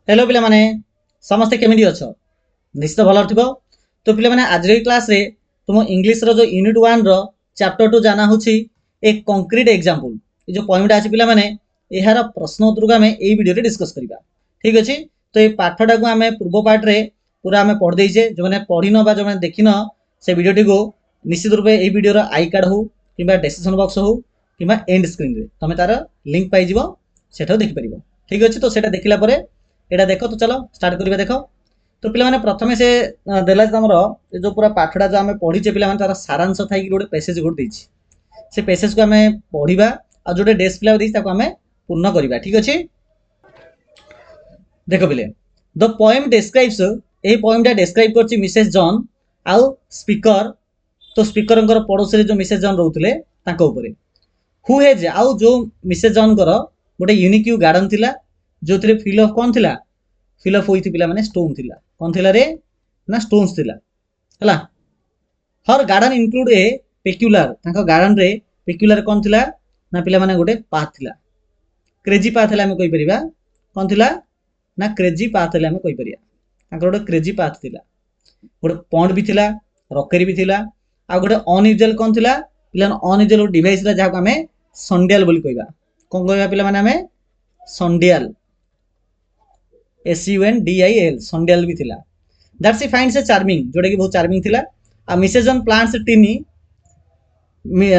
Hello पिला माने समस्ते केमिति अछ निश्चित भल थिबो। तो पिला माने आज रे क्लास रे तुम इंग्लिश रो जो यूनिट 1 रो चैप्टर 2 जाना होची एक कंक्रीट एग्जांपल ए जो पॉइंट अछि पिला माने एहार प्रश्न उत्तर को हमें एई वीडियो रे डिस्कस करबा। ठीक अछि। तो ए पाठटा को हमें पूर्व पार्ट रे पूरा हमें पढ़ देइछे जो माने पढ़िनो बा जो माने देखिनो से वीडियोटी को निश्चित रूपे एई वीडियो रो आई कार्ड हो किबा डिस्क्रिप्शन बॉक्स हो किबा एंड स्क्रीन रे तमे तार लिंक पाइ जिवो सेठो देखि परिबो। ठीक अछि। तो सेटा देखिला परे एटा देखो। तो चलो स्टार्ट करिबा। देखो तो पिला माने प्रथमे से देला तमरो जो पूरा पाठडा जो हमें पढिचे पिला माने तार सारांश थाई कि गोटे पैसेज गोटे देछि से पैसेज को हमें पढिबा आ जोटे डेस्क पिला देछि ताको हमें पूर्ण करिबा। ठीक अछि। देखो पिले द पोएम डिस्क्राइब्स ए पोएमटा डिस्क्राइब करछि मिसेस जॉन आउ स्पीकर। तो स्पीकर अंकर पड़ोस रे जो मिसेस जॉन रहउतले ताको ऊपर हु हेज आउ जो मिसेस जॉन कर गोटे यूनिक गार्डन थिला जो थरे फिल ऑफ कोन थिला फिल ऑफ होई थी पिला माने स्टोन थिला कोन थिला रे ना स्टोन्स थिला हला। हर गार्डन इंक्लूड ए पेक्युलर ताको गार्डन रे पेक्युलर कोन थिला ना पिला माने गोटे पाथ थिला क्रेजी पाथ थिला। हम कहि परिबा कोन थिला ना क्रेजी पाथ थिला। हम कहि परिया ताको गोटे क्रेजी पाथ थिला गोटे पॉन्ड भी थिला रॉकेरी भी थिला आ गोटे अनयूजुअल कोन थिला पिला अनयूजुअल डिवाइस ला जाको हमें संडियल बोली कहिबा। कोन कहिबा पिला माने हमें संडियल SUNDIAL संडियल भी थिला that she finds a charming जोटा कि बहुत चार्मिंग थिला। आ मिसेस जॉन प्लांट्स टिनी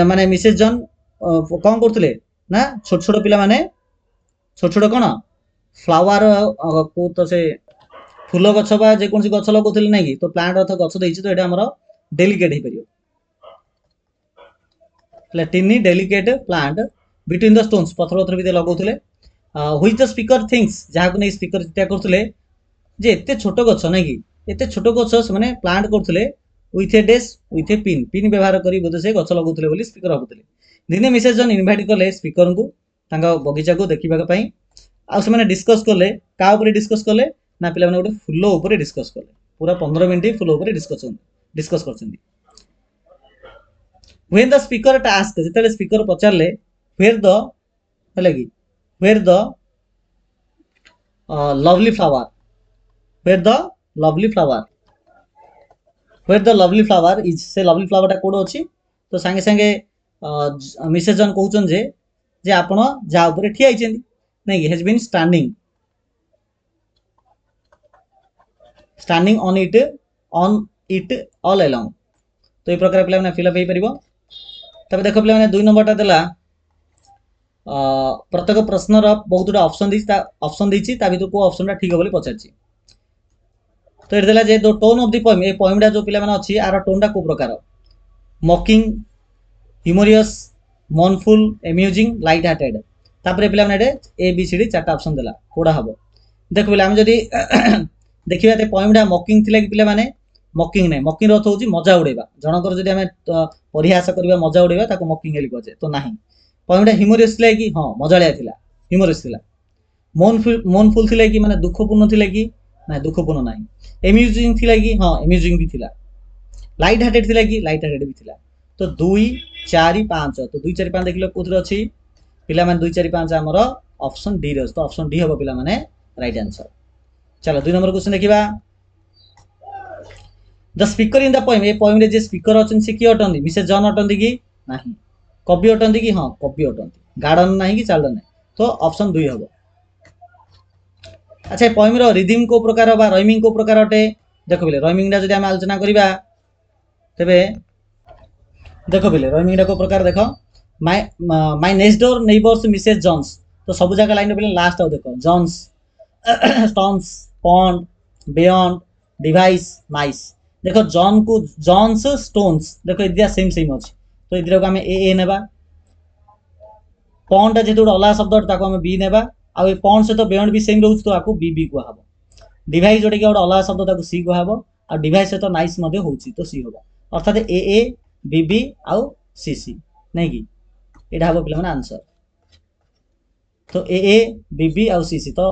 माने मिसेस जॉन कोन करथले ना छोट छोट पिला माने छोट छोट कोन फ्लावर को तो से फूल गछ बा जे कोनसी गछ लगौथले नै कि तो प्लांट अर्थ गछ दैछि। तो एटा हमरो डेलिकेट हे परियो टिनी delicate plant between the stones पत्थर पत्थर भी लगौथले व्हिच द स्पीकर थिंक्स जहाको नै स्पीकर चिंता करथले जे एते छोट गछ नै कि एते छोट गछ से माने प्लांट करथले विथ ए डेस विथ ए पिन पिन व्यवहार करी बोध से गछ लगौथले बोली स्पीकर भाबुथले। दिने मिसेस जॉन इनवाइट कले स्पीकर को तांका बगीचा को देखिबा पई आ से माने डिस्कस कले का ऊपर डिस्कस कले ना पिला माने गोटे फूल ऊपर डिस्कस कले पूरा 15 मिनिट फूल ऊपर डिस्कस करछन्ती। व्हेन द स्पीकर टास्क जेतले स्पीकर पचारले वेयर द हले कि where the lovely flower where the lovely flower where the lovely flower is से लवली फ्लावर टा कोड अछि। तो संगे संगे मिसेस जॉन कहउछन जे आपण जा ऊपर ठिया आइछेंती नै कि has been standing on it all along. तो ए प्रकार पिला माने फिल अप हे परिबो। तबे देखो पिला माने 2 नंबरटा देला प्रत्येक प्रश्न रो बहुत ऑप्शन दैछि ता भीतर को ऑप्शनटा ठीक बोली पचारछि। तो एट देला जे the tone of the poem ए पोएमटा जो पिला माने अछि आर टोनटा को प्रकार mocking humorous mournful amusing light hearted. तापरे पिला माने ए बी सी डी चारटा ऑप्शन देला कोडा हबो। देखो पिला हम जदी देखिबा ते पोएमटा मॉकिंग थिला कि पिला माने मॉकिंग नै मॉकिंग अर्थ होछि मजा उड़ेबा जनकर जदी हमें परिहास करबा मजा उड़ेबा ताको मॉकिंग हेली कहजे तो नाही। पोएमटा ह्यूमरियस थिला कि हां मजालिया थिला ह्यूमरियस थिला। मोनफुल थिला कि माने दुखपूर्ण थिला कि ना दुखपूर्ण नाही। एम्यूजिंग थिला कि हां एम्यूजिंग भी थिला। लाइट हार्टेड थिला कि लाइट हार्टेड भी थिला। तो 2 4 5 तो 2 4 5 देखिलो कोथरे अछि पिला माने 2 4 5 हमरो ऑप्शन डी रे। तो ऑप्शन डी हबो पिला माने राइट आंसर। चलो 2 नंबर क्वेश्चन देखिबा। The speaker in the poem a poem रे जे स्पीकर अछन से की अटंदी मिसेस जॉन अटंदी कि नाही। कवि अटंदी कि हां कवि अटंदी। गार्डन नाही कि चार्डन नाही। तो ऑप्शन 2 हबो। अच्छा पोएम रो रिदम को प्रकार बा राइमिंग को प्रकार अटे। देखो बिले राइमिंग दा जदी हम आलोचना करिबा तबे देखो बिले राइमिंग दा को प्रकार देखो my next door neighbours Mrs John's. तो सब जगह लाइन बिले लास्ट आओ देखो John's stones pond beyond device nice. देखो जॉन को जॉन्स स्टोन्स देखो इदिया सेम सेम अछि। तो इदिरा को हमें ए नेबा पॉन्ड जे तो अला शब्द ताको हमें बी नेबा आ ए पॉन्ड से तो बियॉन्ड भी सेम रहउछ तो आको बी को हबो। डिवाइस जोटे कि और अला शब्द ताको सी को हबो आ डिवाइस से तो नाइस मध्ये होउछि तो सी हबो अर्थात ए बी आ सी नै कि एडा हबो पिला माने आंसर। तो ए बी आ सी तो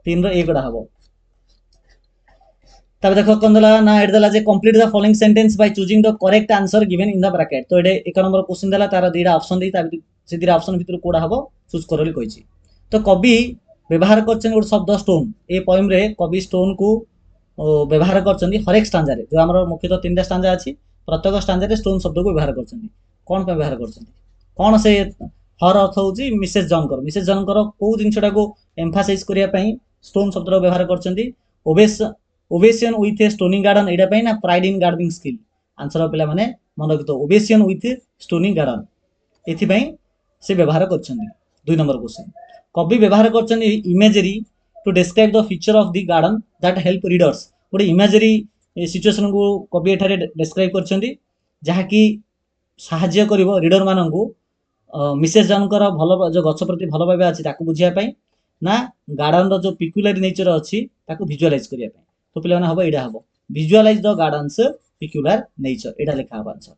3 रो ए कोडा हबो। तब देखो कोन दला ना एड दला जे complete the following sentence by choosing the correct answer given in the bracket. तो एडे 1 नंबर क्वेश्चन दला तार दीडा ऑप्शन दै ता से दीडा ऑप्शन भितर कोडा हबो चूज करली कहिछि। तो कवि व्यवहार करछन गोटे शब्द स्टोन ए पोएम रे कवि स्टोन को व्यवहार करछन हरेक स्टांजा रे जो हमर मुख्यतः तीनटा स्टांजा अछि प्रत्येक स्टांजा रे स्टोन शब्द को व्यवहार करछन कोन पे व्यवहार करछन कोन से हर अर्थ होची मिसेस जनकर को जिनसटा को एम्फासाइज करिया पई स्टोन शब्द रो व्यवहार करछन obsession with a stoning garden एडा पई ना pride in gardening skill answer पिला माने मन रखितो ओवेशन विथ स्टोनिंग गार्डन एथि पई से व्यवहार करछन 2 नंबर क्वेश्चन कवि व्यवहार करछन imagery to describe the feature of the garden that help readers गोटे इमेजरी सिचुएशन को कवि एठारे डिस्क्राइब करछन जहा कि सहाय्य करिवो रीडर माननकु मिसेस जनकर भल जो गछ प्रति भल पाइबा अछि ताकू बुझिया पई ना गार्डन रो जो पिक्युलर नेचर अछि ताकू विजुअलाइज करिया पई तो पिला हबो एडा हबो visualise the gardens peculiar nature एडा लिखा हबो आंसर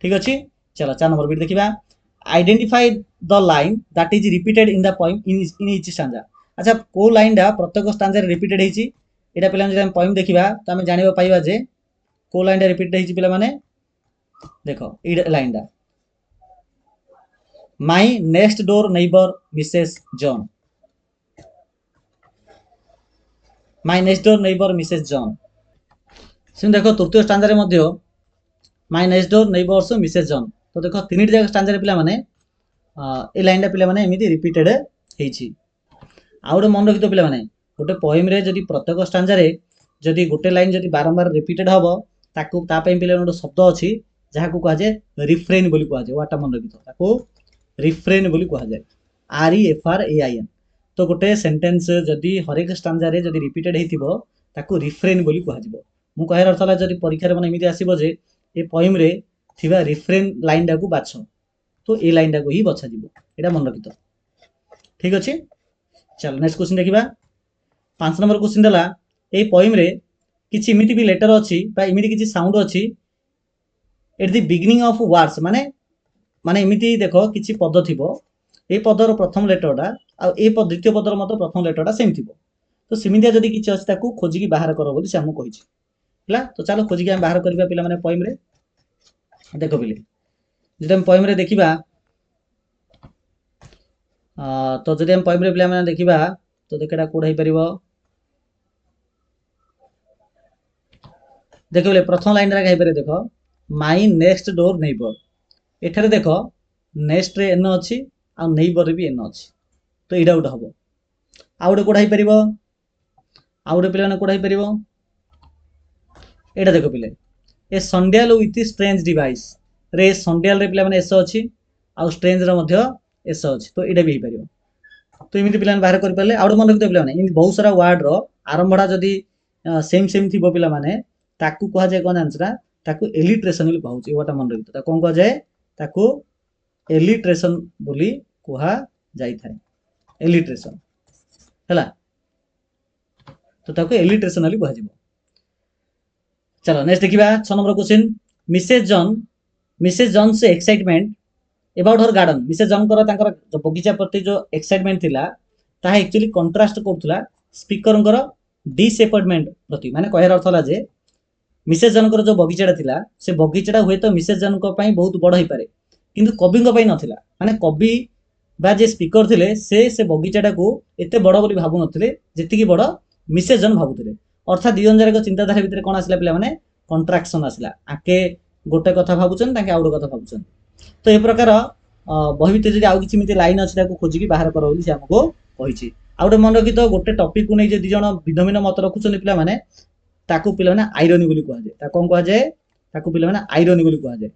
ठीक अछि चलो 4 नंबर बिट देखिबा identify the line that is repeated in the poem in each stanza अच्छा को लाइन डा प्रत्येक स्टांजा रे रिपीटेड हेची एडा पिला जे हम पोएम देखिबा त हम जानिबा पाइबा जे को लाइन डा रिपीटेड हेची पिला माने देखो ए लाइन डा my next door neighbour Mrs John my next door neighbour Mrs John सिम देखो तृतीय स्टांजा रे मध्य my next door neighbours Mrs John तो देखो तीन जगह स्टांजा रे पिला माने ए लाइन डा पिला माने एमिति रिपीटेड हेची आ गोटे मन रखितो पिला माने गोटे पोएम रे जदी प्रत्येक स्टांजा रे जदी गोटे लाइन जदी बारंबार रिपीटेड हबो ताकू ता पई पिला गोटे शब्द अछि जहा को कहा जाय रिफ्रेन बोली कहा जाय वाटा मन रखितो ताकू रिफ्रेन बोली कहा जाय REFRAIN तो गोटे सेंटेंस जदी हरेक स्टांजा रे जदी रिपीटेड हेतिबो ताकू रिफ्रेन बोली कहा जिवो मु कहर अर्थ ला जदी परीक्षा रे माने एमिति आसीबो जे ए पोएम रे थिबा रिफ्रेन लाइन डा को बाछ तो ए लाइन डा को ही बछा जिवो एटा मन रखितो ठीक अछि चल नेक्स्ट क्वेश्चन देखिबा 5 नंबर क्वेश्चन देला ए पोएम रे किछि इमिति भी लेटर अछि बा इमिति किछि साउंड अछि at the beginning of words माने माने इमिति देखो किछि पद थिबो ए पदर प्रथम लेटर डा आ ए पद द्वितीय पदर मत प्रथम लेटर डा सेम थिबो तो सिमिदिया जदी किछि अछि ताकू खोजि की बाहर करो बोली से हम कहिछि हला तो चलो खोजि के हम बाहर करबा पिला माने पोएम रे देखो बिले जदि हम पोएम रे देखिबा तो जदि हम पोएम रे पिला माने देखिबा तो देखेटा कोड हे परिबो देखो बोले प्रथम लाइन रे कहि परे देखो माय नेक्स्ट डोर नेबर एठारे देखो नेक्स्ट रे एन अछि आ नेबर रे भी एन अछि तो एडा उड हबो आ उड कोड हे परिबो आ उड पिला ने कोड हे परिबो एडा देखो पिले ए संडियल विथ स्ट्रेंज डिवाइस रे संडियल रे पिला माने एस अछि आ स्ट्रेंज रे मध्य एस अछि तो एडा भी हे परिबो तो इमिति पिला बाहर कर परले आउड मन रखितो पिला माने इन बहुत सारा वर्ड रो आरंभडा जदी सेम सेम थिबो पिला माने ताकू कहा जाय कोन आंसर ताकू एलिट्रेशन बोली कहउची वाटा मन रखितो ता कोन कहा जाय ताकू एलिट्रेशन बोली कहा जाय थाय एलिट्रेशन हला तो ताकू एलिट्रेशन बोली कहा जिवो चलो नेक्स्ट देखिबा 6 नंबर क्वेश्चन मिसेस जॉन से excitement about her garden Mrs John कर तांकर जो बगीचा प्रति जो एक्साइटमेंट थिला ता एक्चुअली कंट्रास्ट करथुला स्पीकर कर डिसअपॉइंटमेंट प्रति माने कहर अर्थ ला जे मिसेस जॉन कर जो बगीचाटा थिला से बगीचाटा हुए तो मिसेस जॉन को पई बहुत बड़ होई पारे किंतु कवि को पई नथिला माने कवि बा जे स्पीकर थिले से बगीचाटा को एते बड़ बोली भाबु नथिले जेति की बड़ मिसेस जॉन भाबुथिले अर्थात दियन जरे को चिंताधारा भितर कोन आसला पिला माने कंट्राक्शन आसला आके गोटे कथा भाबुचन ताके आउड कथा भाबुचन तो ए प्रकार बहि भितर जदी आउ किछि मिते लाइन अछि ताको खोजि की बाहर करो बोली से हमको कहिछि आउड मन रखि तो गोटे टॉपिक को नै जे दि जण भिन्न भिन्न मत रखुचन पिला माने ताकू पिला माने आयरनी बोली कहा जाय ता कोन कहा जाय ताकू पिला माने आयरनी बोली कहा जाय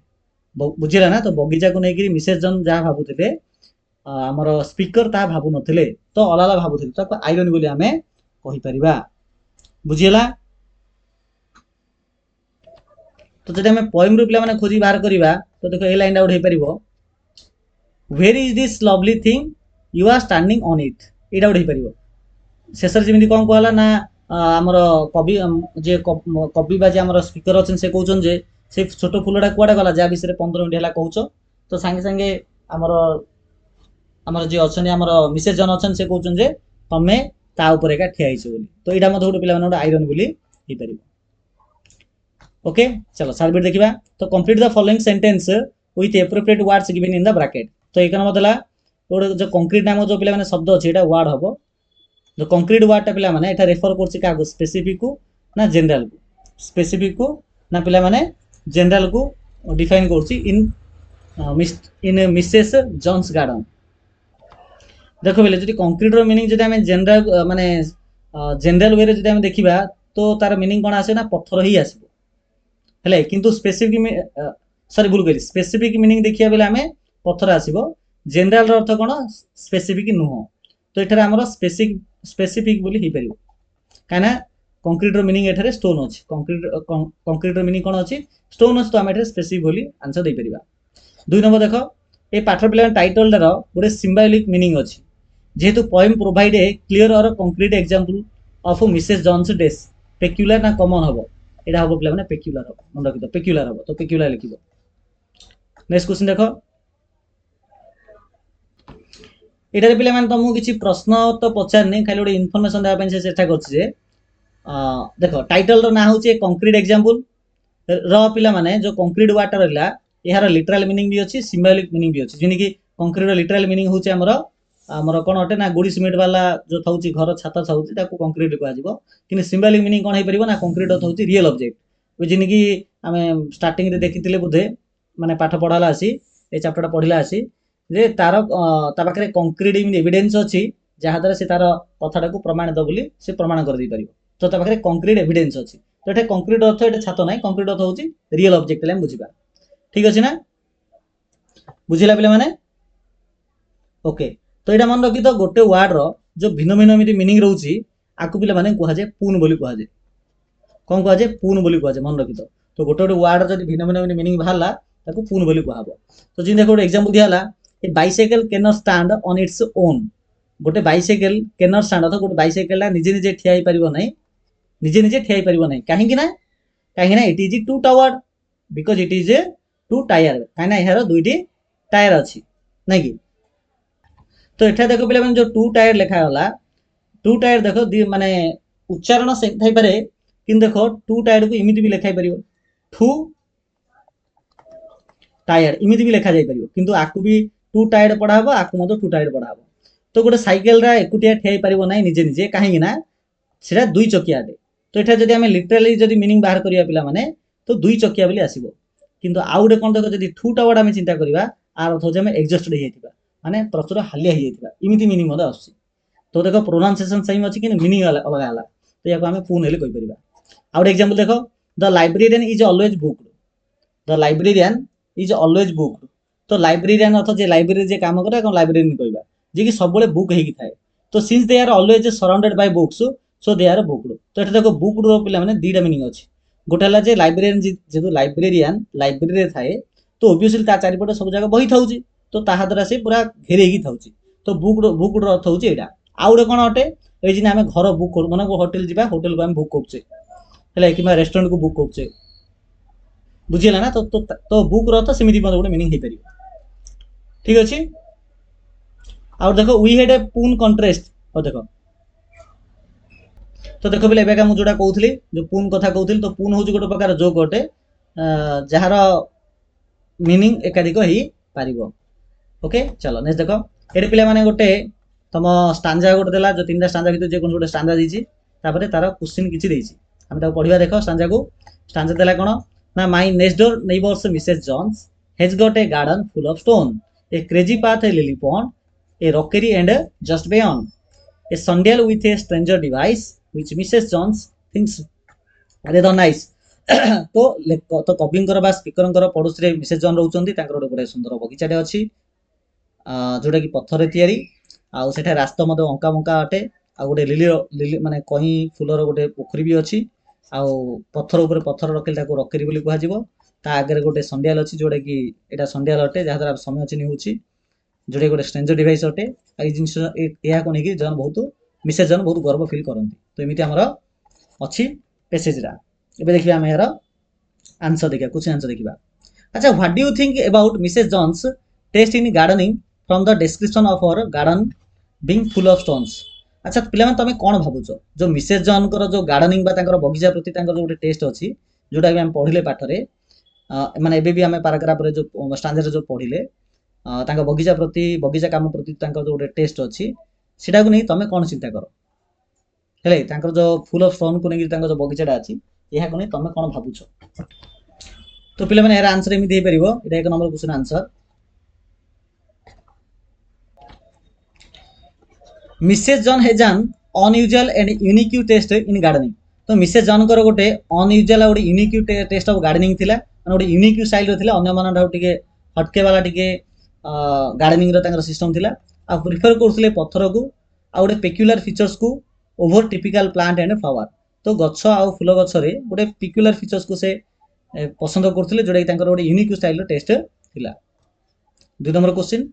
बुझिला ना तो बगीचा को नै कि मिसेस जन जा भाबुथिले हमर स्पीकर ता भाबु नथिले तो अलाला भाबुथिले ताको आयरनी बोली हमें कहि परिबा बुझिला तो जदि हमें पोएम रो पिला माने खोजी बाहर करिबा तो देखो ए लाइन आउट हे परिबो where is this lovely thing you are standing on it एटा उठ हे परिबो शेषर जेमिति कोन कहला ना हमर कवि जे कवि बा जे हमर स्पीकर अछन से कहउछन जे से छोटो फुलडा कुआडा गला जा विषय 15 मिनिट हला कहउछो तो संगे संगे हमर जे अछन हमर मिसेस जन अछन से कहउछन जे तमे ता ऊपर एका ठिया हिछ बोली तो एटा मते गोटे पिला माने आयरन बोली हे परिबो ओके चलो सार्बिट देखिबा तो complete the following sentence with appropriate words given in the bracket तो एक नंबर दला गोटे जो कंक्रीट नाम जो पिला माने शब्द अछि एटा वर्ड हबो जो कंक्रीट वार्डटा पिला माने एटा रेफर करछि का स्पेसिफिक को ना जनरल को, स्पेसिफिक को ना पिला माने जनरल को डिफाइन करछि इन मिसेस जॉन्स गार्डन। देखो बेले जदि कंक्रीट रो मीनिंग जदि हमें जनरल माने जनरल वे रे जदि हमें देखिबा तो तार मीनिंग कोन आसे ना पत्थर ही आसीबो हेले, किंतु स्पेसिफिक सॉरी भूल करी, स्पेसिफिक मीनिंग देखिया बेले हमें पत्थर आसीबो। जनरल रो अर्थ कोन स्पेसिफिक नुह, तो एठारे हमर स्पेसिफिक बोली ही परिबो काना कंक्रीट रो मीनिंग एठारे स्टोन अछि। कंक्रीट रो मीनिंग कोन अछि स्टोन अछि, तो हम एठारे स्पेसिफिक बोली आंसर दे परिबा। 2 नंबर देखो ए पाठ पिला टाइटल रो गोटे सिंबॉलिक मीनिंग अछि, जेहेतु पोएम प्रोवाइड ए क्लियर और concrete example of Mrs John's डेस, पेक्युलर ना कॉमन हबो, एडा हबो पिला माने पेक्युलर हबो, मन रखि दो पेक्युलर हबो, तो पेक्युलर लिखिबो। नेक्स्ट क्वेश्चन देखो, एटारे पिला माने तुमको किछि प्रश्न तो पचार नै, खाली गोटे इन्फॉर्मेशन देबा पय से चेष्टा करछि जे देखो टाइटल रो ना होछि कंक्रीट एग्जांपल रो पिला माने जो कंक्रीट वाटर रहला यार लिटरल मीनिंग भी अछि, सिंबॉलिक मीनिंग भी अछि। जिनि कि कंक्रीट रो लिटरल मीनिंग होछि हमर कोन अटे ना गुडी सिमेंट वाला जो थाउछि घर छात थाउछि ताको कंक्रीट कहआ जिवो, किने सिंबॉलिक मीनिंग कोन हे परिबो ना कंक्रीट थाउछि रियल ऑब्जेक्ट। जिनि कि हमें स्टार्टिंग रे देखितिले बुधे माने पाठ पढाला आसी ए चैप्टरटा पढिला आसी जे तार ता पाखरे कंक्रीट एविडेंस अछि जहा द्वारा से तार कथाटा को प्रमाणित बोली से प्रमाण कर दै परिबो। तो ता पाखरे कंक्रीट एविडेंस अछि, तो एटा कंक्रीट अर्थ एटा छात नै, कंक्रीट अर्थ होछि रियल ऑब्जेक्ट ले हम बुझिबा। ठीक अछि ना, बुझिला पिले माने ओके। तो एटा मन रखि तो गोटे वर्ड रो जो भिन्न भिन्न मीनिंग रहउछि आकु पिले माने कुहा जे पून बोली कुहा जे, कोन कुहा जे पून बोली कुहा जे, मन रखि तो गोटे गोटे वर्ड जदि भिन्न भिन्न मीनिंग बाहरला ताकु पून बोली कुहा हबो। तो जिन देखो एग्जांपल दियाला a bicycle can not stand on its own, गोटे बाइसाइकल कैन नॉट स्टैंड अथवा गोटे बाइसाइकल ला निजे निजे ठिया ही परिबो नै, निजे निजे ठिया ही परिबो नै, काहे कि ना it is too towered because it is too tired, काहे ना एहारो दुईटी टायर अछि नै कि। तो एठा देखो पिला जो टू टायर लिखा होला, टू टायर देखो माने उच्चारण से थाई पारे, किन देखो टू टायर को इमिति भी लिखाई परिबो, टू टायर इमिति भी लिखा जाई परिबो, किंतु आकु भी टू टायर पढा हबो, आकु मतो टू टायर पढा हबो। तो गोटे साइकेल रा एकुटिया ठेई परिबो नै निजे निजे, काहे कि ना सेटा दुई चकिया दे। तो एठा जदि हमें लिटरली जदि मीनिंग बाहर करिया पिला माने तो दुई चकिया बोली आसीबो, किंतु आउडे कोन देखो जदि टू टावर हम चिंता करिबा आर अर्थ जे हमें एग्जॉस्ट हो जाइतिबा माने प्रचुर हालिया हो जाइतिबा, इमिति मीनिंग मते आसी। तो देखो प्रोनाउंसिएशन सेम अछि कि मीनिंग अलग होला, तो याको हमें पून हेले कहि परिबा। आउडे एग्जांपल देखो, the librarian is always booked, the librarian is always booked. तो लाइब्रेरियन अर्थ जे लाइब्रेरी जे काम करे कोन लाइब्रेरियन कहबा जे कि सब बळे बुक हेकी थाए। तो since they are always surrounded by books so they are booked. तो एटा देखो बुक्ड रो पिला माने दीटा मीनिंग अछि, गोटे हला जे लाइब्रेरियन जे लाइब्रेरियन लाइब्रेरी रे थाए तो ऑब्वियसली ता चारिपटे सब जगह बही थाउची, तो ताहा द्वारा से पूरा घेरेकी थाउची, तो बुक्ड रो अर्थ होची एटा। आउडे कोन अटे ए जिना हमें घर बुक कर माने होटल जिबा, होटल को हम बुक करछे हेला कि रेस्टोरेंट को बुक करछे, बुझिला ना। तो बुक रो अर्थ सेमिति मते गोटे मीनिंग हे परिबो। ठीक अछि। आ देखो वी हैड ए पून कॉन्ट्रास्ट, और देखो तो देखो बेले एबेका मु जोडा कहउथली जो पून कथा कहउथली, तो पून होची गोटे प्रकार जोक अटे जहार मीनिंग एकाधिक ही पारिबो। ओके चलो नेक्स्ट देखो, एटे पिला माने गोटे तम स्टांजा गोटे देला, जो तीनटा स्टांजा भितर जे कोन गोटे स्टांजा दिछि तापरे तार क्वेश्चन किछि दिछि, हम ताको पढिबा। देखो स्टांजा को, स्टांजा देला कोन ना my next door neighbours Mrs John's has got a garden full of stone, a crazy path a lily pond, a rockery and just beyond, a sundial with a stranger device which Mrs Johns thinks rather nice. तो कविंकर बा स्पीकरंकर पड़ोस रे Mrs John रहउचंदी, तांकर गोटे सुंदर बगीचाटे अछि जोटा कि पत्थर रे तयारी, आ सेठा रास्ता मते अंका मंका अटे, आ गोटे लिली माने कहीं फुलर गोटे पोखरी भी अछि, आ पत्थर ऊपर पत्थर रखिल ताको रकेरी बोली कुहा जिवो। ता आगे गोटे संडियाल अछि जोटा कि एटा संडियाल अटे जहा द्वारा समय चिन्ह होछि, जोटा गोटे स्ट्रेंजर डिवाइस अटे। आ जिंस एहा कोन कि जन बहुत मिसेस जन बहुत गर्व फील करंती। तो एमिति हमर अछि पैसेज रा। एबे देखिबा हम यार आंसर देखिबा, क्वेश्चन आंसर देखिबा। अच्छा, what do you think about Mrs John's taste in gardening from the description of our garden being full of stones. अच्छा पिला माने तमे कोन भाबुछ जो मिसेस जॉन कर जो गार्डनिंग बा तांकर बगीचा प्रति तांकर जो टेस्ट अछि, जोटा कि हम पढिले पाठरे माने एबे भी हम पैराग्राफ रे जो स्टांजा रे जो पढिले तांकर बगीचा प्रति बगीचा काम प्रति तांकर जो टेस्ट अछि, सेटा को नै तमे कोन चिंता करो। हेले तांकर जो फुल ऑफ स्टोन को नेकी तांकर जो बगीचाटा अछि एहा कोने तमे कोन भाबुछ तो पिला माने एरा आंसर एमि देई परिबो एटा एक number question answer Mrs John has an unusual and unique taste in gardening तो मिसेस जॉन कर गोटे अनयूजुअल और यूनिक टेस्ट ऑफ गार्डनिंग थिला माने गोटे यूनिक स्टाइल रो थिला अन्य मान ठाउ टिके हटके वाला टिके गार्डनिंग रो तांकर सिस्टम थिला आ प्रिफर करथले पत्थर को आ गोटे पेक्युलर फीचर्स को over typical plant and flower तो गछ आ फूल गछ रे गोटे पेक्युलर फीचर्स को से पसंद करथले जोडे तांकर गोटे यूनिक स्टाइल रो टेस्ट थिला 2 number question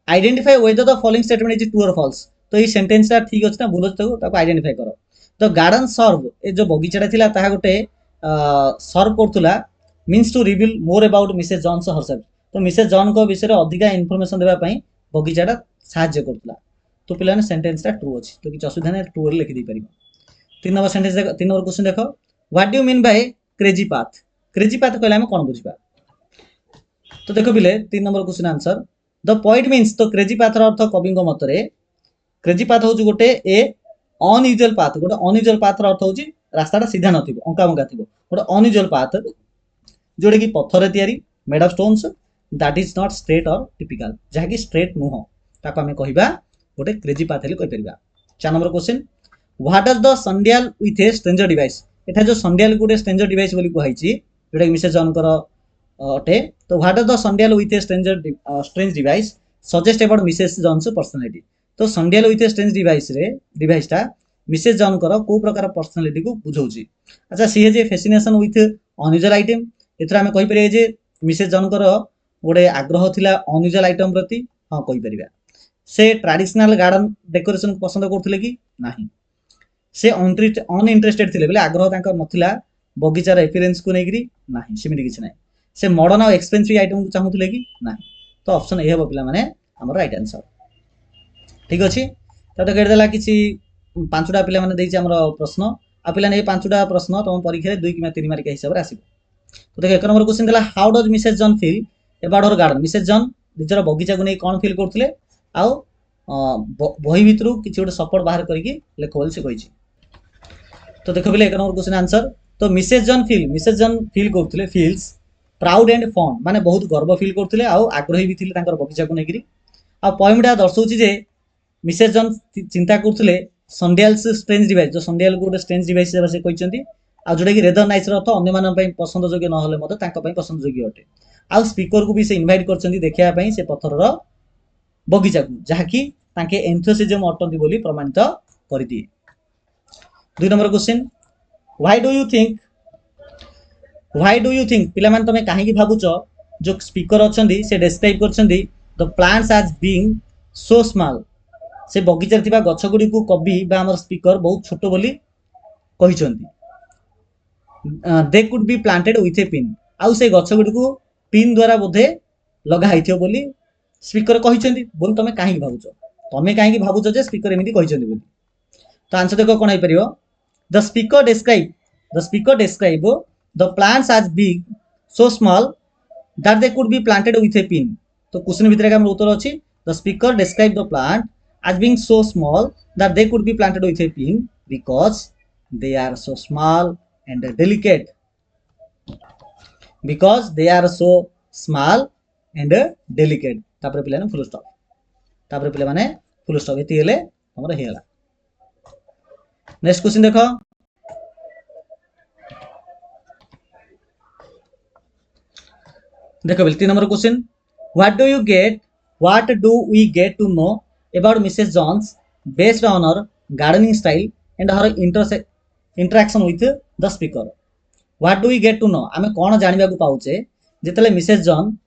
identify whether the following statement is true और फॉल्स तो ये सेंटेंस टा ठीक अछि ना भूल अछि ताको आइडेंटिफाई करो तो गार्डन सर्व ए जो बगीचाटा थिला ताहा गोटे सर्व करथुला means to reveal more about Mrs John's herself तो मिसेस जॉन को विषय रे अधिका इंफॉर्मेशन देबा पई बगीचाटा सहाय्य करथुला तो पिलाने सेंटेंस टा ट्रू अछि तो किछ असुविधा नै ट्रू रे लिखि दै परिबो 3 नंबर सेंटेंस देखो 3 नंबर क्वेश्चन देखो what do you mean by crazy path कहले हम कोन बुझिबा तो देखो बिले 3 number question answer the point means तो क्रेजी पाथ रो अर्थ कवि को मतरे क्रेजी पाथ होउची गोटे ए अनयूजुअल पाथ गोटे अनयूजुअल पाथ रो अर्थ होउची रास्ताटा सीधा नथिबो अंका बंका थिबो गोटे अनयूजुअल पाथ जोडे की पत्थर रे तयारी made of stones that is not straight और टिपिकल जहा की स्ट्रेट नुह ताको हमें कहिबा गोटे क्रेजी पाथ हेले कहि परिबा 4 number question what does the sundial with a stranger device एठा जो संडियल गोटे स्ट्रेंजर डिवाइस बोली कहैची जोडे मिसेस जॉन कर अटे तो what does the sundial with a strange device suggest about Mrs John's personality तो sundial with a strange device टा मिसेस जॉन कर को प्रकार पर्सनालिटी को बुझौची अच्छा सी जे फैसिनेशन विथ अनयूजुअल आइटम एथरा हमें कहि परिए जे मिसेस जॉन कर गोटे आग्रह थिला अनयूजुअल आइटम प्रति हां कहि परिबा से ट्रेडिशनल गार्डन डेकोरेशन पसंद करथले कि नाही से अनइंटरेस्टेड थिले बेले आग्रह तांकर नथिला बगीचार एपियरेंस को नेगिरी नाही सेमिति किछ नाही से मॉडर्न और एक्सपेंसिव आइटम को चाहूथले कि नाही तो ऑप्शन ए हेबो पिला माने हमर राइट आंसर ठीक अछि तो गेड देला किछि पांचटा पिला माने देइछि हमर प्रश्न आ पिला ने ए पांचटा प्रश्न तम परीक्षा रे 2 कि 3 मार्क हिसाब रे आसीबो तो देख एक नंबर क्वेश्चन देला how does Mrs John feel about her garden Mrs John निजर बगीचा को नै कोन फील करथले आ बही भितरु किछि गोटे सपोर्ट बाहर करके लेखो बोल से कहिछि तो देखो बिले एक नंबर क्वेश्चन आंसर तो मिसेस जॉन फील करथले फील्स प्राउड एंड फन माने बहुत गर्व फील करथले आ आग्रही भी थिले तांकर बगीचा को नेगिरी आ पॉइंटटा दर्शाउछि जे मिसेस जॉन चिंता करथले संडियल्स स्ट्रेंज डिवाइस जो संडियल गोटे स्ट्रेंज डिवाइस से कहिसंती आ जोडे की रेदर नाइस रो अर्थ अन्य मान पई पसंद योग्य न होले मते तांका पई पसंद योग्य अटे आ स्पीकर को भी से इनवाइट करचंती देखिया पई से पत्थर रो बगीचा को जहा कि तांके एंथुसियाज्म अटंती बोली प्रमाणित करि दिए 2 number question why do you think पिला मान तमे काहे की भाबुचो जो स्पीकर अछंती से डिस्क्राइब करछंती the plants as being so small से बगीचा थिबा गछ गुडी को कवि बा हमर स्पीकर बहुत छोटो बोली कहिसंती they could be planted with a pin आउ से गछ गुडी को पिन द्वारा बोधे लगा हाइथियो बोली स्पीकर कहिसंती बोल तमे काहे भाबुचो जे स्पीकर एमिति कहिसंती बोली तो आंसर देखो कोन है परियो the speaker describe the plants as big so small that they could be planted with a pin तो क्वेश्चन भितर का हमर उत्तर अछि the speaker describe the plant as being so small that they could be planted with a pin because they are so small and delicate तापर पिला ने full stop एति हेले हमर हेला नेक्स्ट क्वेश्चन देखो देखो 3 number question what do we get to know about Mrs John's based on her gardening style and her interaction with the speaker what do we get to know आमे कोन जानिबा को पाउचे जेतले Mrs John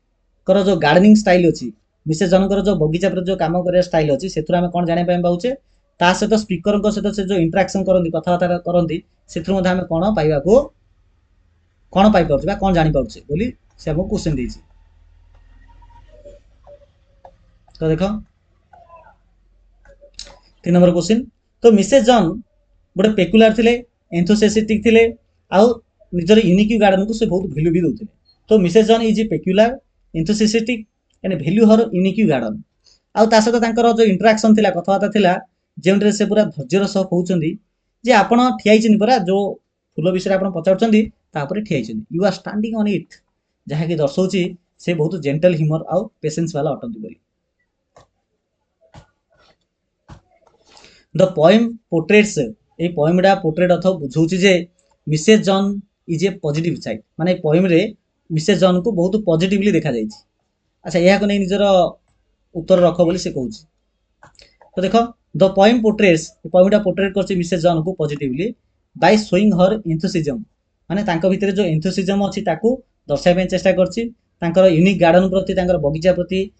कर जो gardening style अछि Mrs John कर जो बगीचा पर जो काम करे स्टाइल अछि सेथुर आमे कोन जानि पाउचे ता सहित स्पीकर को सहित से जो इंटरैक्शन करंती कथाबार्ता करंती सेथुर मध्ये आमे कोन पाइबा को कोन पाइ परछबा कोन जानि परछे बोली से हमको क्वेश्चन देछि तो देखो 3 नंबर क्वेश्चन तो मिसेस जॉन गोटे पेकुलर थिले एंथुसियास्टिक थिले आ निजर यूनिक गार्डन को से बहुत वैल्यू भी दोथिले तो Mrs John is peculiar enthusiastic and value her unique garden आ ता सहित तांकर जो इंटरैक्शन थिला कथाबार्ता थिला जेउंटे से पूरा धैर्यर सह कहउचंदी जे आपण ठिया होइछन परा जो फूल विषय आपण पचारछन्ती तापरे ठिया होइछन you are standing on it जहा कि दर्शाउची से बहुत जेंटल ह्यूमर आउ पेशेंस वाला अटंती बोली द पोएम पोर्ट्रेट्स ए पोएमडा पोर्ट्रेट अर्थ बुझाउची जे Mrs John is a positive side माने पोएम रे मिसेस जॉन को बहुत पॉजिटिवली देखा जाइछि अच्छा यहा को नै निजर उत्तर रख बोली से कहउछि तो देखो द पोएम पोर्ट्रेट्स पोएमडा पोर्ट्रेट करछि मिसेस जॉन को पॉजिटिवली बाय शोइंग हर एंथुसिज्म माने तांको भितरे जो एंथुसिज्म अछि ताकू दर्शाय पे चेष्टा करछि तांकर यूनिक गार्डन प्रति तांकर बगीचा प्रति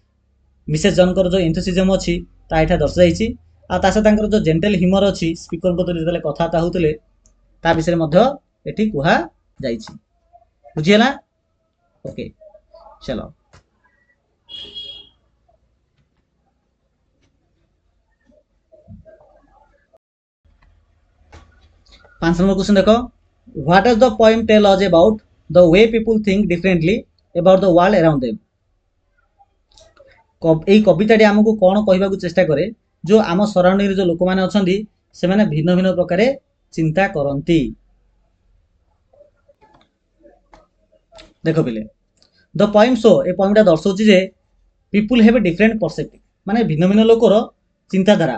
मिसेस जॉन कर जो एंथुसिज्म अछि ता एठा दर्शाइछि आ तासे तांकर जो जेंटल ह्यूमर अछि स्पीकर को जेतले कथाता होतले ता विषय मध्य एठी कुहा जाइछि बुझियला ओके चलो 5 नंबर क्वेश्चन देखो what does the poem tell us about the way people think differently about the world around them এই কবিতাটি আমাকে কোন কহিବାକୁ চেষ্টা করে जो आम सराउंडिंग जो लोक माने अछंती से माने भिन्न भिन्न प्रकार चिंता करंती देखो पिले द पोएम शो ए पोएमटा दर्शाउची जे people have a different perspective माने भिन्न भिन्न लोकर चिंताधारा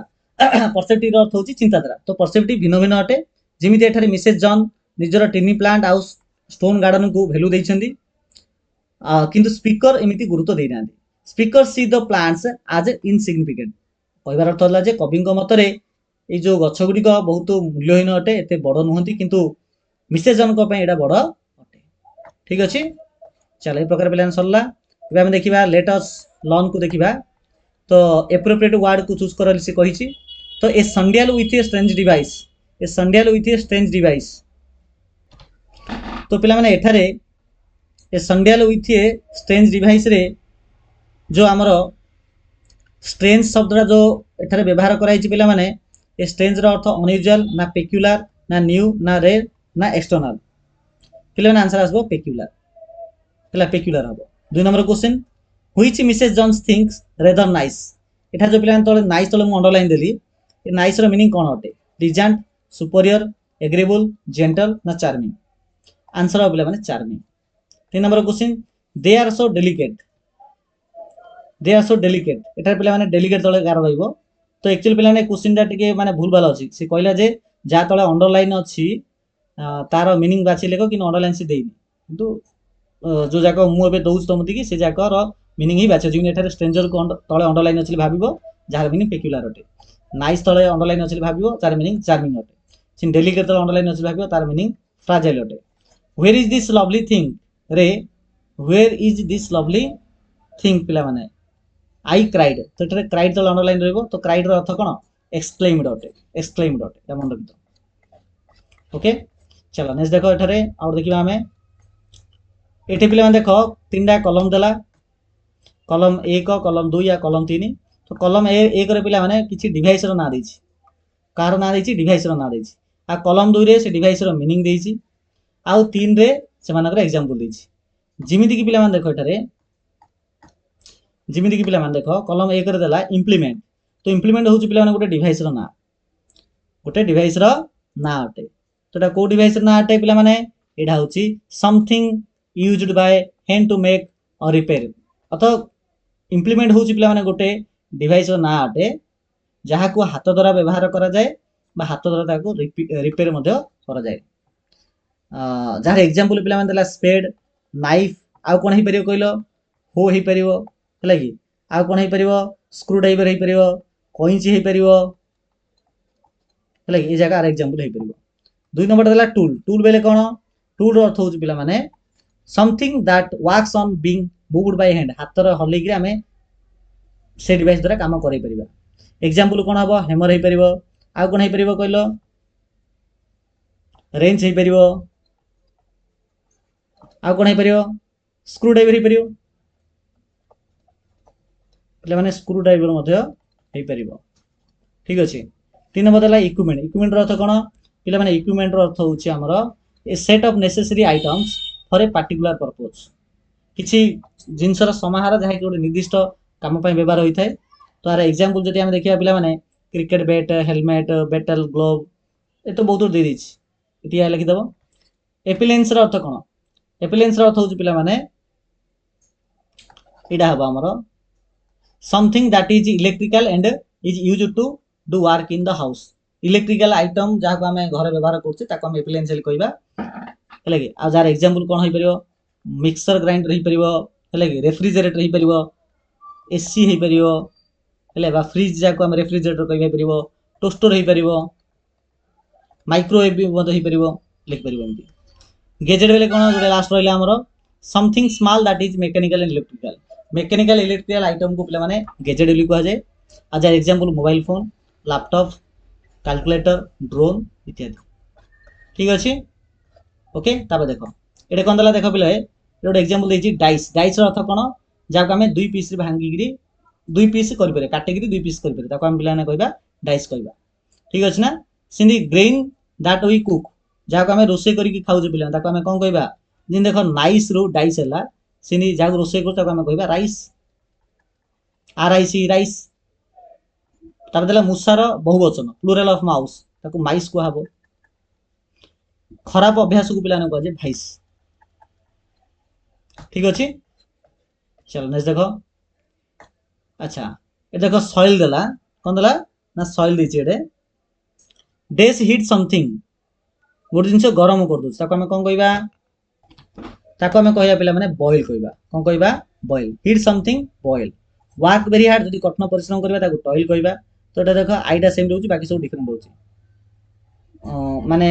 पर्सपेक्टिव अर्थ होची चिंताधारा तो पर्सपेक्टिव भिन्न भिन्न अटे जेमिति एठारे मिसेस जॉन निजर टिनी प्लांट आउ स्टोन गार्डन को वैल्यू दैछंती किंतु स्पीकर एमिति गुरुत्व देइ नांती speaker see the plants as insignificant कहबार अर्थ होला जे कविंक मतरे ए जो गछ गुडी को बहुत मूल्यहीन अटे एते बड़ नुहंती किंतु मिसेस जॉन को पे एडा बड़ अटे ठीक अछि चलो ए प्रकार प्लान सरला एबे हम देखिबा लेट अस लर्न को देखिबा तो एप्रोप्रिएट वर्ड को चूज करली से कहिछि तो a sundial with a strange device a sundial with a strange device तो पिला माने एठारे a sundial with a strange device रे जो हमरो स्ट्रेंज शब्दरा जो एठारे व्यवहार कराइछि पिला माने ए स्ट्रेंज रो अर्थ अनयूजुअल ना पेक्युलर ना न्यू ना रेयर ना एक्सटर्नल पिला माने आंसर आसबो पेक्युलर पिला पेक्युलर हबो 2 number question which Mrs Johns thinks rather nice एठा जो पिला तळे नाइस तळे मु अंडरलाइन देली ए नाइस रो मीनिंग कोन अटे प्लीजेंट सुपीरियर एग्रीएबल जेंटल ना चार्मिंग आंसर पिला माने charming 3 number question they are so delicate एटा पिला माने डेलिकेट तळे गार रहइबो तो एक्चुअली पिला ने क्वेश्चन टा टिके माने भूल भाल अछि से कहला जे जा तळे अंडरलाइन अछि तार मीनिंग बाछि लेको कि अंडरलाइन से देइनी किंतु जो जाको मु एबे दउछ तमति कि से जाको रो मीनिंग ही बाछि जिन एठारे स्ट्रेंजर को तळे अंडरलाइन अछि भाबिबो जार मीनिंग पेक्युलर अटे नाइस तळे अंडरलाइन अछि भाबिबो तार मीनिंग चार्मिंग अटे सिन डेलिकेट तळे अंडरलाइन अछि भाबिबो तार मीनिंग फ्राजाइल अटे where is this lovely thing रे where is this lovely thing पिला माने आई क्राइड तो एठारे क्राइड तळे अंडरलाइन रहइबो तो क्राइड रो अर्थ कोन एक्सक्लेम्ड अटे या मन रखितो ओके चलो नेक्स्ट देखो एठारे और देखिबा हमें एठी पिला माने देखो तीनटा कलम देला कलम 1 कलम 2 या कलम 3 तो कलम 1 रे पिला माने किछि डिवाइस रो ना देछि कार ना देछि डिवाइस रो ना देछि आ कलम 2 रे से डिवाइस रो मीनिंग देछि आ 3 रे से मानकर एग्जांपल देछि जिमिति कि पिला माने देखो एठारे जिमिति कि पिला माने देखो कलम 1 रे देला इंप्लीमेंट तो इंप्लीमेंट होछि पिला माने गोटे डिवाइस रो ना अटे तो एटा को डिवाइस रो ना अटे पिला माने एडा होछि something used by hand to make or repair अतो इंप्लीमेंट होछि पिला माने गोटे डिवाइस रो ना अटे जहा को हाथ द्वारा व्यवहार करा जाय बा हाथ द्वारा ताको रिपेयर मध्य करा जाय जहार एग्जांपल पिला माने देला स्पेड नाइफ आ कोन हे परियो कहिलो हो हे परियो हला कि आ कोन हे परियो स्क्रू ड्राइवर हे परियो कोइंची हे परियो हला कि ए जगह एग्जांपल हे परियो 2 नंबर देला टूल बेले कोन टूल रो अर्थ होछि पिला माने something that works on being moved by hand हाथ रे हल्ले कि हमें से डिवाइस द्वारा काम करै परिबा एग्जांपल कोन हबो हैमर हे परिबो आ कोन हे परिबो कहिलो रेंच हे परिबो आ कोन हे परिबो स्क्रू ड्राइवर हे परिबो એટલે মানে स्क्रू ड्राइवर मध्ये हे परिबो ठीक अछि 3 नंबर देला इक्विपमेंट रो अर्थ कोन पिला माने इक्विपमेंट रो अर्थ होछि हमरो a set of necessary items for a particular purpose किछि जिंसर समाहार जहा कि निर्दिष्ट काम पय व्यवहार होई थाए तो आर एग्जांपल जदि हम देखिया पिला माने cricket bat helmet battle glove ये तो बहुत दे देछि इतिया लिखि दबो एपिलेंस रो अर्थ कोन एपिलेंस रो अर्थ होउची पिला माने इडा हबा हमरो something that is electrical and is used to do work in the house electrical item जहा को हमें घर व्यवहार करछी ताको हम एपिलेंस ले कहबा हेले कि आ जार एग्जांपल कोन होई परियो मिक्सर ग्राइंडर होई परियो हेले कि रेफ्रिजरेटर होई परियो एसी होई परियो हेले बा फ्रिज जा को हम रेफ्रिजरेटर कहबा परियो टोस्टर होई परियो माइक्रोवेव भी मत होई परियो लिख परियो एमती गैजेट बेले कोन जोडे लास्ट रहला हमरो something small that is mechanical and electrical electrical item को पिला माने गैजेट बोली कहा जाए आज example mobile phone laptop calculator drone इत्यादि ठीक अछि ओके ताबे देखो एटे कोन दला देखो पिला ए गोटे एग्जांपल देछि डाइस डाइस रो अर्थ कोन जाको हमें दुई पीस रे भांगी गिरी दुई पीस करि पारे काटे गिरी दुई पीस करि पारे ताको हम पिला ने कहबा डाइस कहबा ठीक अछि ना सिंधी ग्रेन दैट वी कुक जाको हमें रोसे करी की खाउ जे पिला ताको हमें कोन कहबा जिन देखो नाइस रो डाइस हला सिनी जाको रोसे कर ताको हमें कहबा rice R I C rice तापर देला मुसार बहुवचन प्लुरल ऑफ माउस ताको माइस को हबो खराब अभ्यास को पिला ने कह जे भाइस ठीक अछि चलो नेक्स्ट देखो अच्छा ए देखो सॉइल देला कोन देला ना सॉइल दिछि एडे डेस हीट समथिंग गोटे जिनस गरम कर दो ताको हमें कोन कहबा ताको हमें कहया पिला माने बॉयल कहबा कोन कहबा boil heat something boil work very hard जदी कठिन परिश्रम करबा ताको टॉयल कहबा तो एटा देखो आईटा सेम रहउची बाकी सब डिफरेंट रहउची माने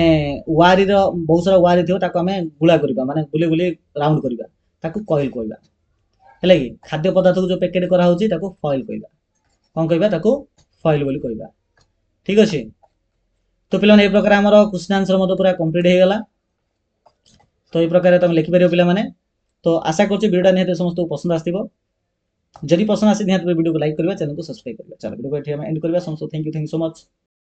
वारी रो बहुत सारा वारी थियो ताको हमें गुला करबा माने गुले गुले राउंड करबा ताको कॉइल कहबा हेले कि खाद्य पदार्थ को जो पैकेट करा होची ताको फॉइल कहबा कोन कहबा ताको फॉइल बोली कहबा ठीक अछि तो पिलाने ए प्रकार हमर क्वेश्चन आंसर मतो पूरा कंप्लीट हे गला तो ए प्रकार तुम लिखि परियो पिला माने तो आशा करछु वीडियो निहत समस्त पसंद आस्तिबो जदि पसंद आसी निहत वीडियो को लाइक करबा चैनल को सब्सक्राइब करबा चलो वीडियो को एठी हम एंड करबा समस्त थैंक यू सो मच।